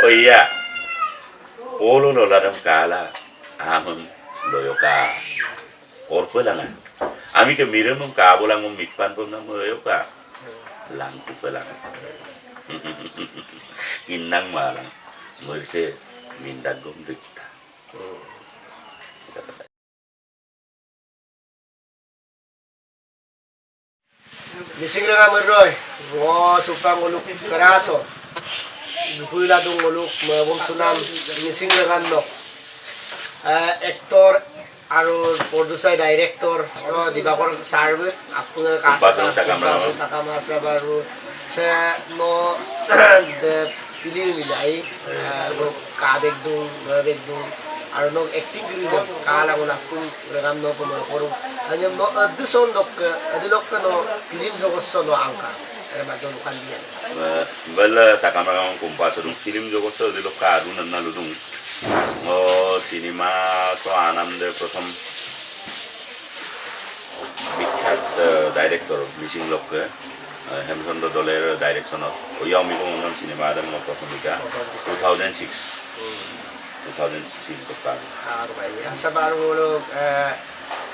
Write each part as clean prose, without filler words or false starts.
Oh iya, polo lo ladam kala, amun loyo ka, orpo lang ah. Ami ke miram mong kabo lang mong mikpan po na loyo ka, lang po pa lang. Inang malang, merse mindag gom dikta. Gising na nga Roy. Wo supang uluk karaso. Nukula dong uluk mabong sunam. Gising na nga no. Actor aro producer director di ba ko serve ako nga takamasa baru sa no the pilih nilai kabeg dong aro no acting diri no kala ko nakung regam no pamor hanya no duson dok adilok no film jogos no angka era don kandian bala takamang kumpas dong film jogos adilok ka adun naludung cinema তো আনন্দে প্রথম বিখ্যাত director missing লোককে হেমচন্দ্র দলের ডাইরেকশনত ওয়ামি common cinema Adam প্রথম এটা 2006 dokter asa baru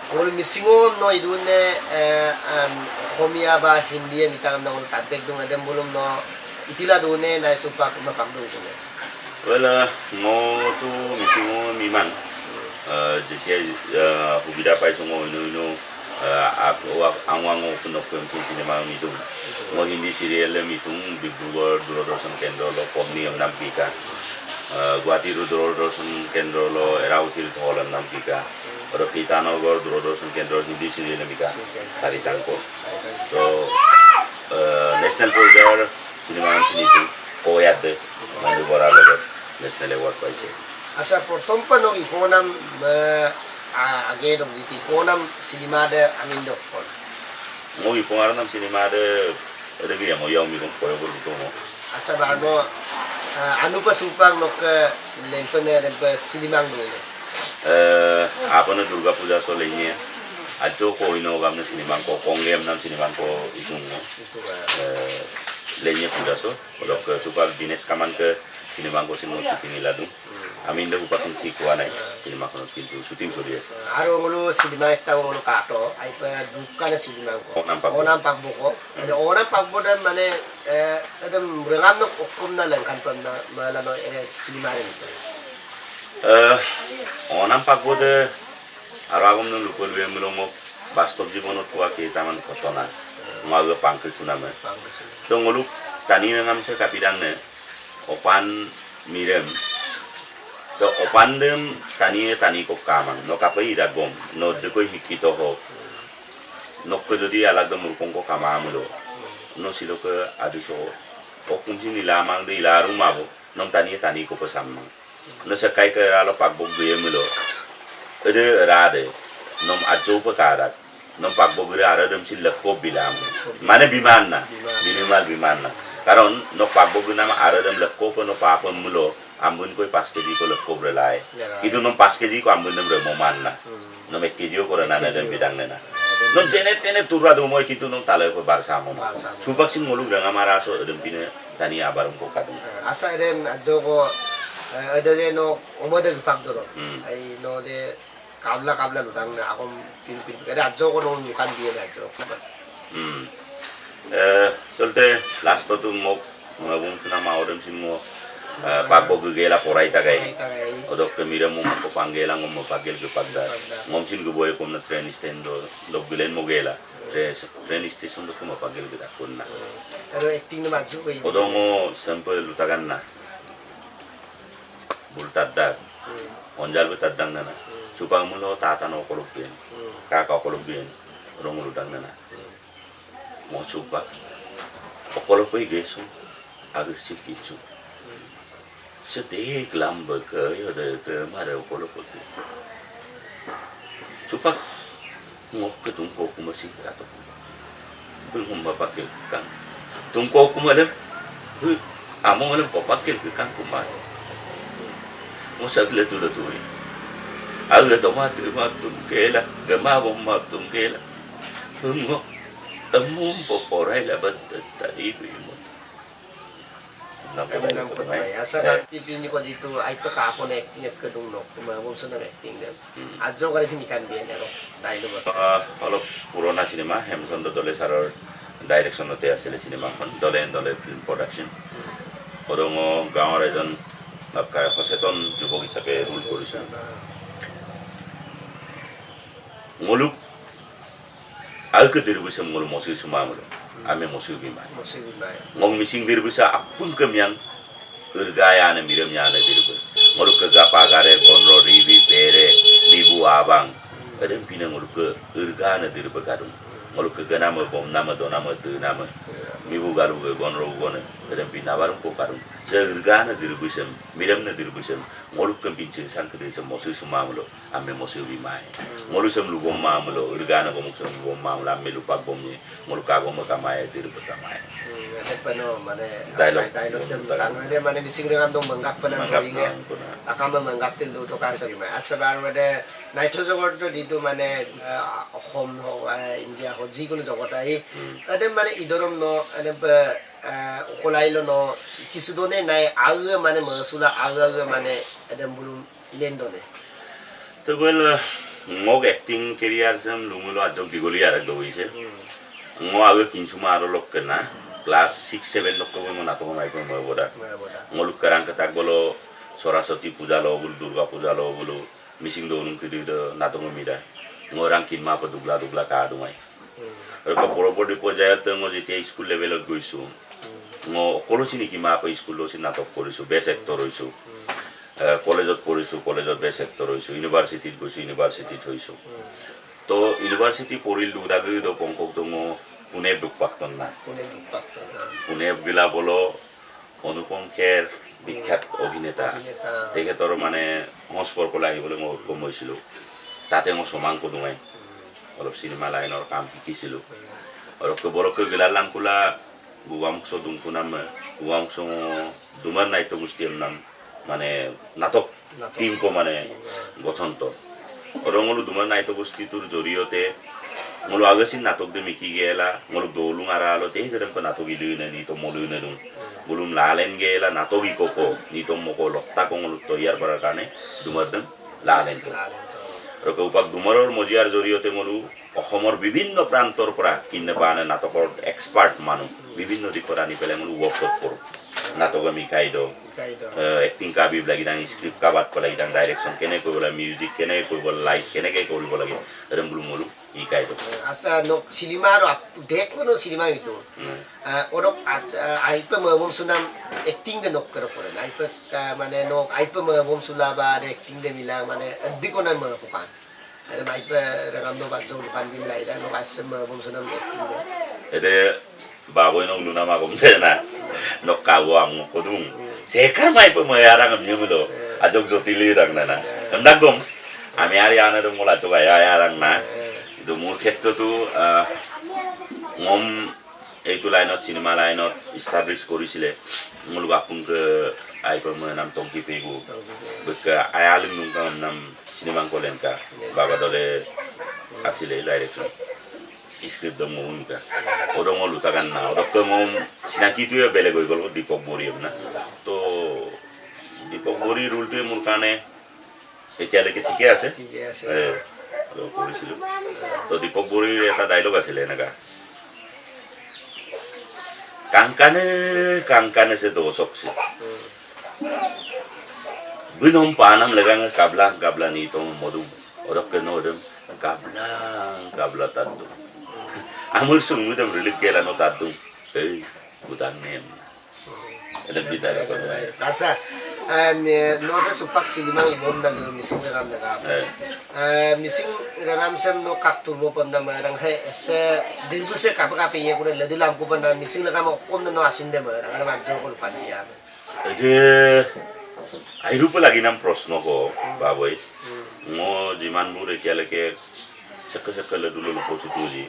ngolo misingon no idune homia ba hindi mitang na ngolo tadbeg dong adam bulom no itila dune na supak mapamdong ko Wala mo tu misi mo miman jadi hubida pa isong ino ako ang wango kuno ko yung sinema itu mo hindi serial itong Big Brother Duradosan Kendro lo pomni ang nampika Guwahati Duradosan Kendro lo Erautil Tholan nampika pero kita no go Duradosan Kendro hindi serial mika tari sangko so national folder sinema itu koyat de mandu bora lagat national award paise asa portom pa no iponam agedong iponam sinimada amindo pon mo ipongaran nam sinimada regi mo yaw mi kong koyo ko mo asa bago ano pa supang no ka lento ne ba sinimang no apa na Durga Puja so lenya ajo ko ino gam na sinimang ko konglem nam sinimang ko itung lenya puja so odok supal bines kaman ke sinimang ko sino shooting iladu amin da upatong tikwa nai sinimang ko pintu shooting so dia aro ngolo sinima esta ngolo kato ay pa duka na sinimang ko onam pagbuko ano onam pagbodan mane adam rengam no okum na lang kanpan na malano sinima rin onam pagbode aragom no lupol bemulo mo বাস্তব জীবনত কোৱা কেইটামান ঘটনা মাগে পাংকে শুনামে দঙলুক টানি নামছে কাপিদাংনে upon Mirem তো upon them টানি কো কামান নকাপে ইৰা গম নদকৈ শিক্ষিত হওক নককৈ যদি আলাদা মূৰ্খংক কামামুলো নছিলকে আদিছো অকুমছি নিলামাং দে ইলাৰু মাবো নম টানি কো পসামমাং নসকাই কে আলো পাকবক বেমুলো এদে রাদে nom ajo pekarat nom pagbogure aradam silak ko bilam mane biman na biman na karon no pagbogure nama aradam lakko ko no papam mulo ambun ko 5 kg ko lakko brelai itu nom 5 kg ko ambun dem remoman na nom 1 kg ko rana na dem bidang na nom tene turra do moy kitu nom talay ko barsa mo subak sin ngulu danga maraso dem pine tani abarum ko kadum asa ren ajo ko adale no omode pagdoro ay no de kabla lutang na akong pinpin kada adjo ko nung mukan dia na adjo solte last to mo mabung suna maodem sin mo pagbog gela poray tagay odok kemira mo ko panggela ngom mapagel ke pagda ngom sin guboy ko na train stendo dog bilen mo gela train station do ko mapagel ke dakon na pero acting na adjo ko odong mo sample lutagan na bultadda onjal betadang na supang mulo tata no kolobien kaka kolobien rong ludang na mo supak okolopoy geso agresif kichu sedih lambe ke yo de ke mare okolopoy supak ngok ke tungko ko masih rato belum mapakil kan tungko ko madem amo madem papakil ke kan kumar mo sagla tulo tuwi aga tomate matum kela gama bom matum kela hungo tamum poporay labat tadi ko mo Nang kunay. Asa ba pipili ko dito ay pagkakon acting at kadung no. Kumabong sa nang acting din. Adjo ka rin hinikan din pero dahil ba. অলপ পুৰণা cinema Hemchandra দলে ছাৰৰ ডাইৰেকশ্যনতে আছিলে চিনেমাখন দলে দলে film production Sawdong গাঁৱৰ এজন সচেতন যুৱক হিচাপে ৰোল কৰিছে মুলুক alke dirbisa mul mosi sumamul ame mosi bima ngong mising dirbisa apun kemyan urgaya ne miram yana dirbe muluk ke gapa gare gonro ribi pere nibu abang adem pina muluk ke urgana dirbe kadung muluk ke ganama bom nama do nama tu nama nibu garu ke gonro gone adem pina barum ko kadung se urgana dirbisa miram ne dirbisa muluk ke pinche sankre mosi sumamul ame mosi bima ngolu sem lu bom mamulo urgana ko musem bom mamula me lu pak bom ni ngolu ka go makamaya dir pertama pano mane dialog dem tang de mane bising dengan dong menggap panan roinge akama menggap til do ka sa ma asabar wade nitrogen water ditu mane hom ho india ho jikono jogota hi ade mane idorom no ade ukolailo no kisudone nai aga mane masula aga mane ade bulum ilendone tebel ngok acting career sem lumulo ajok digoli arak do ise ngo aga kinsuma aro lok kena class 6 7 lok ko mo nato mai ko mo boda ngolu karang katak bolo soraswati puja lo bulu durga puja lo bulu missing do nung kidi do nato mo mida ngorang kinma pa dugla dugla ka do mai ko porobodi ko jaya to ngo jeti school level of goisu ngo kolosini kinma pa school lo sin nato korisu best actor hoisu কলেজত পঢ়িছো কলেজত best actor হৈছো ইউনিভাৰ্চিটিত গৈছো ইউনিভাৰ্চিটিত হৈছো তো university পঢ়িলো দাগৈ দ পংকক দङ পুনে দুপাক্তন না পুনে বিলা বলো অনুপম খেৰ বিখ্যাত অভিনেতা তেখেতৰ মানে সংস্পৰ্শ লাগিবলৈ মই উৎকম হৈছিলো তাতে মই সমাংক দুমাই অলপ চিনেমা লাইনৰ কাম শিকিছিলো আৰু বৰকৈ গিলালাম কুলা গুৱামুক্স দুমকুনাম গুৱামুক্স দুমাৰ নাইতো গোষ্ঠীৰ নাম মানে নাটক টিম কো মানে গঠন তো ৰঙলু দুমাৰ নাইতো গোষ্ঠীটোৰ জৰিয়তে মলো আগসিন নাটক দে মিকি গেলা মলো দৌলুং আরা আলো তে গদম প নাটক ইলুনে নি তো মলু নে দুম বুলুম লালেন গেলা নাটক ই কোকো নি তো মকো লক্তা কোঙলু তৈয়াৰ কৰাৰ কাৰণে দুমাৰ দম লালেন তো আৰু উপাক দুমাৰৰ মজিয়াৰ জৰিয়তে মলো অসমৰ বিভিন্ন প্ৰান্তৰ পৰা কিনে পানে নাটকৰ এক্সপাৰ্ট মানুহ বিভিন্ন দিশৰ আনি পেলাই মলো ওৱৰ্কশ্বপ কৰো নাটক আমি কাইদো acting ka bib lagi dang script ka bat pa lagi dang direction kene ko bola music kene ko bola light kene ke ko bola lagi rem bulu mulu i kai do asa no cinema ro dekho no cinema itu orok ai pa mabom sunam acting de nok karo pore ai pa mane no ai pa mabom sulaba acting de milang mane addi ko na ma pukan ai pa ragam no bat jong pan dim lai da no asam mabom sunam acting de ede baboy no luna ma gom de na no kawo ang ko dung sekar mai pa mayarang am yemulo ajok jotili rang na ndak dom ami ari ana dum mola to ga yarang na itu mur khetto tu ngom eitu line of cinema line of establish korisile ngulu apung ke ai pa nam tongki pegu beka ayalim nung kam nam cinema kolenka baba dole asile direction script dong mo ka odong lutagan na odok ngom sinaki tu ya bele goi gol dipok borium na তো দীপক বড়ি ৰুলটোৱে মোৰ কাৰণে এতিয়ালৈকে ঠিকে আছে কৰিছিলোঁ তো দীপক বড়িৰ এটা ডাইলগ আছিলে এনেকা কাংকানে কাংকানে সে দোষকছে বিনম পানাম লাগাং কাবলা কাবলা নি তো মধু অরকে নদম কাবলা কাবলা তাদু আমুর সুমুদম রিলিক গেলা ন তাদু এই budang nem ada bida ko asa no sa supak silima ibom na mising ram na mising ram sem no kaktur mo pam na marang he sa dingu se kap kap ye ko le dilam ko na mising na kam kom na no asin de marang ana man jo ko pa ya ede ai rupa lagi nam প্রশ্ন ko baboy mo jiman bure keleke sakka sakka le dulu lo posituji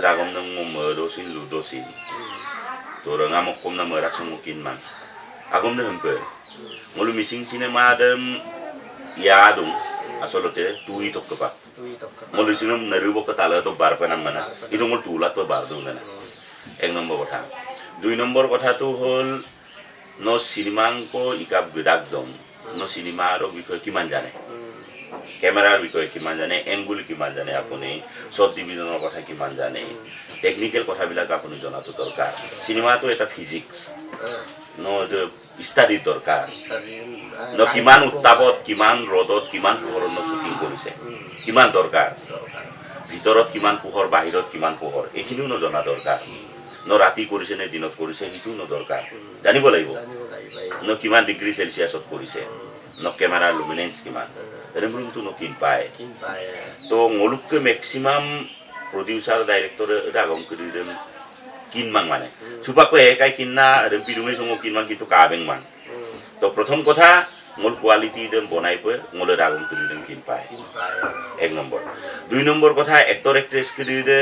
ragam nang mo dosin lu dosin Torang amok kom na merak semukin man. Agom na hempe. Mulu missing cinema dem ya dong. Asolote tui tok kepa. Mulu sinum naribo ke tala to bar penam mana. Itu mul tulat to bar dong na. Eng nomor kota. 2 নম্বর কথা তো হল no sinemangko ikap gedak dom no cinema ro বিষয়ে কিমান জানে ক্যামেরার বিষয়ে কিমান জানে এঙ্গুল কিমান জানে আপুনি শর্ট ডিভিজনৰ কথা কিমান জানে টেকনিক্যাল কথাবিলাক আপুনি জনাটো দৰকাৰ সিনেমাটো এটা ফিজিক্স no study দৰকাৰ no কিমান উত্তাপত কিমান ৰদত কিমান পোহৰত শুটিং কৰিছে কিমান দৰকাৰ ভিতৰত কিমান পোহৰ বাহিৰত কিমান পোহৰ এইখিনিও নজনা দৰকাৰ no ৰাতি কৰিছে নে দিনত কৰিছে সেইটো ন দৰকাৰ জানিব লাগিব no কিমান ডিগ্ৰী সেলসিয়াছত কৰিছে no ক্যামেৰা লুমিনেন্স কিমান এরকমটো no কিন পায় তো ngoluk maximum producer director dagong kediren kinmang মানে সুপাকো একাই কিন্না পিরুমে সঙ্গ কিনমান কিন্তু কাবেং মান তো প্রথম কথা মোল কোয়ালিটি দেম বনাই পয় মোলে রাগম করিদেম কিন পায় এক নম্বর দুই নম্বর কথা অ্যাক্টর অ্যাক্ট্রেস করিদে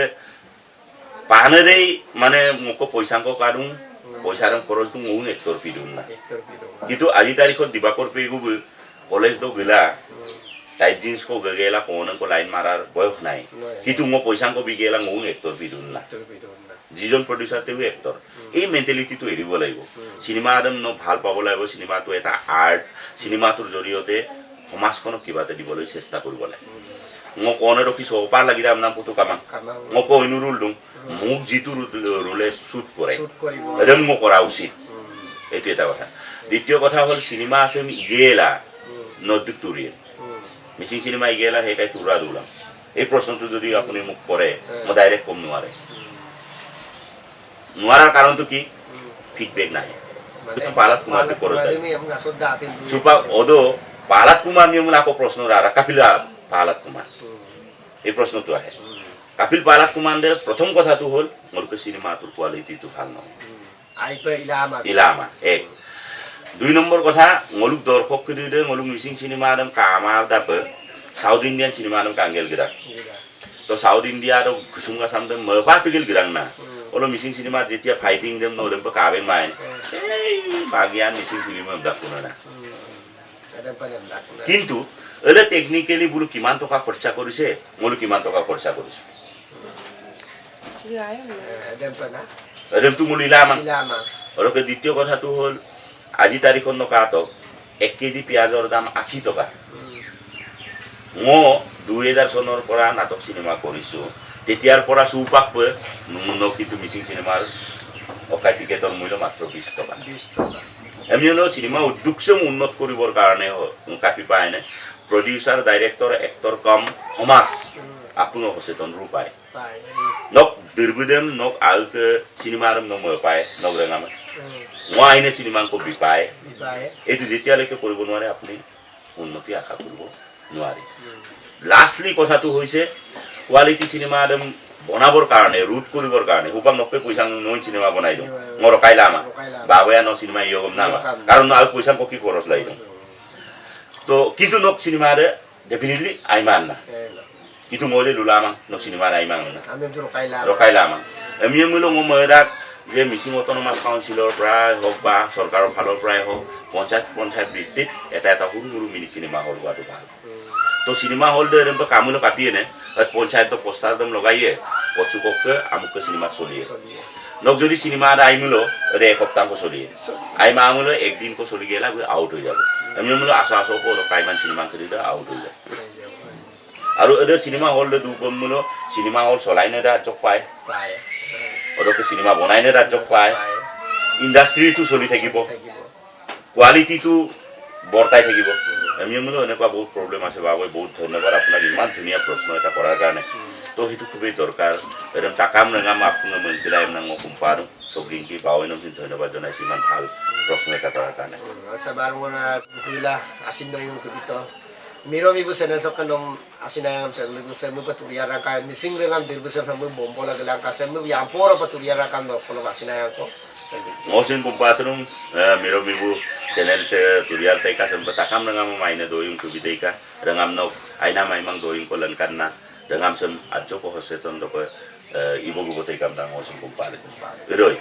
পাহানেরেই মানে মক পয়সাঙ্ক কারুং পয়সারং খরচ দু মৌ অ্যাক্টর পিরুম না কিন্তু আজি তারিখত দিবাকর পেগুব কলেজ দো গিলা তাই জিন্স কো গেলা কোন কো লাইন মারার বয়স নাই কিন্তু মো পয়সাঙ্ক বিগেলা মৌ অ্যাক্টর পিরুম না যিজন প্ৰডিউচাৰ তেও এক্টৰ এই মেন্টেলিটিটো এৰিব লাগিব সিনেমা আদম ন ভাল পাব লাগিব সিনেমাটো এটা আৰ্ট সিনেমাটোৰ জৰিয়তে সমাজখনক কিবা এটা দিবলৈ চেষ্টা কৰিব লাগে মই কোনে ৰখি সোপা লাগিৰা নাম পুতু কামাং মই কইনু ৰুল দুম মোক জিতু ৰুলে শুট কৰে এদম মই কৰা উচিত এইটো এটা কথা দ্বিতীয় কথা হ'ল সিনেমা আছে ইগেলা নদুক তুৰিয়ে মিছিং সিনেমা ইগেলা হেকাই তুৰা দুলাম এই প্ৰশ্নটো যদি আপুনি মোক কৰে মই ডাইৰেক্ট কম নোৱাৰে নোয়ারার কারণ তো কি ফিডব্যাক নাই পালাত কুমার চুপা ওদো পালাত কুমার নিয়ম আকো প্রশ্ন রারা কাপিল পালাত কুমার এই প্রশ্নটো আহে কাপিল পালাত কুমার প্রথম কথাটো হল মোরকে সিনেমাটোর কোয়ালিটিটো ভাল নহয় ইলামা এক দুই নম্বর কথা ngoluk দর্শক কদিদে ngoluk মিসিং সিনেমা আদম কামা দাপ সাউথ ইন্ডিয়ান সিনেমা আদম কাঙ্গেল গিরা তো সাউথ ইন্ডিয়া আর গুসুঙ্গা সামদে মপা তিগিল গিরাং না ওলো মিসিং সিনেমা যেতিয়া ফাইটিং দেম ন ওরম কাবেং মাই এই বাগিয়ান মিসিং ফিল্ম দা কোনা না কিন্তু এলে টেকনিক্যালি বুলু কিমান টকা খরচা কৰিছে মোলু কিমান টকা খৰচা কৰিছে এদম তু মোলু ইলামা ওৰকে দ্বিতীয় কথাটো হল আজি তাৰিখত নকাতো 1 কেজি পিয়াজৰ দাম 80 টকা মো 2000 চনৰ পৰা নাটক সিনেমা কৰিছো তেতিয়াৰ পৰা সুপাক কিন্তু মিসিং সিনেমাৰ অকাই টিকেটৰ মূল্য মাত্ৰ 20 টকা এমনি হলো সিনেমা উদ্যোগসম উন্নত কৰিবৰ কাৰণে কাপি পায় না প্ৰডিউচাৰ ডাইৰেক্টৰ এক্টৰ কম সমাজ আপুনো সচেতন ৰূপ পায় নক দিৰগুদেম নক আলক সিনেমাৰ নম পায় নগৰেঙাম মই আইনে সিনেমা কবি পায় এইটো যেতিয়ালৈকে কৰিব নোৱাৰে আপুনি উন্নতি আশা কৰিব নোৱাৰি লাষ্টলি কথাটো হৈছে কোয়ালিটি সিনেমা আদম বনাবৰ কাৰণে ৰুট কৰিবৰ কাৰণে হুপাং নপে পয়সা নই সিনেমা বনাই দিও মোৰ কাইলামা বাবয়া ন সিনেমা ইয়গম না কারণ আর পয়সা ককি খরচ লাইলো তো কিন্তু নক সিনেমা রে ডেফিনেটলি আইমান না কিন্তু মলে লুলামা নক সিনেমা আইমান না আমি রকাইলামা এমি মিলো ময়রা যে মিসিং অটোনমাস কাউন্সিলৰ প্ৰায় হোক বা সৰকাৰৰ ফালৰ প্ৰায় হোক পঞ্চায়ত ভিত্তিত এটা এটা সৰু সৰু মিনি সিনেমা হল হোৱাটো ভাল তো সিনেমা হল দে এরম কামুলো কাটিয়ে নে পঞ্চায়েত পোস্টার দম লগাইয়ে পচুককে আমুককে সিনেমা চলিয়ে নক যদি সিনেমা আইমিলো রে এক সপ্তাহ চলিয়ে আইমা আমুলো একদিন কো চলি গেলা আউট হয়ে যাব এমনি মিলো আসো আসো কো কাইমান সিনেমা করি দা আউট হয়ে যায় আর এর সিনেমা হল দে দুকম মিলো সিনেমা হল চলাইনে রাজ্য পায় ওরকে সিনেমা বনাইনে রাজ্য পায় ইন্ডাস্ট্রি তো চলি থাকিব কোয়ালিটি তো বর্তাই থাকিব এমনি মিলো এনেকুৱা বহুত প্রবলেম আছে বাবু বহুত ধন্যবাদ আপনার ইমান ধুনিয়া প্রশ্ন এটা করার কারণে তো সেইটো খুবই দরকার এরকম টাকাম নাম আপনার মন্ত্রীরা এমন কুম্পার সবলিংকি বাউন ধন্যবাদ জানাইছি ইমান ভাল প্রশ্ন এটা করার কারণে sabar muna kuila asin na yung kubito miro mi busen sa kanong asinayang sa lugo sa mo paturiara ka mising rengan dirbo sa mo bombo la galang ka sa mo yamporo paturiara ka no kono asinayang ko Mosin kumpasanung miro mibu channel se turiar teka sempat takam dengan mainnya doyung kubiteka dengan no aina maimang doyung kolan karena dengan sem ajo ko hoseton do ko ibu gubo teka dengan mosin kumpale. Eroi.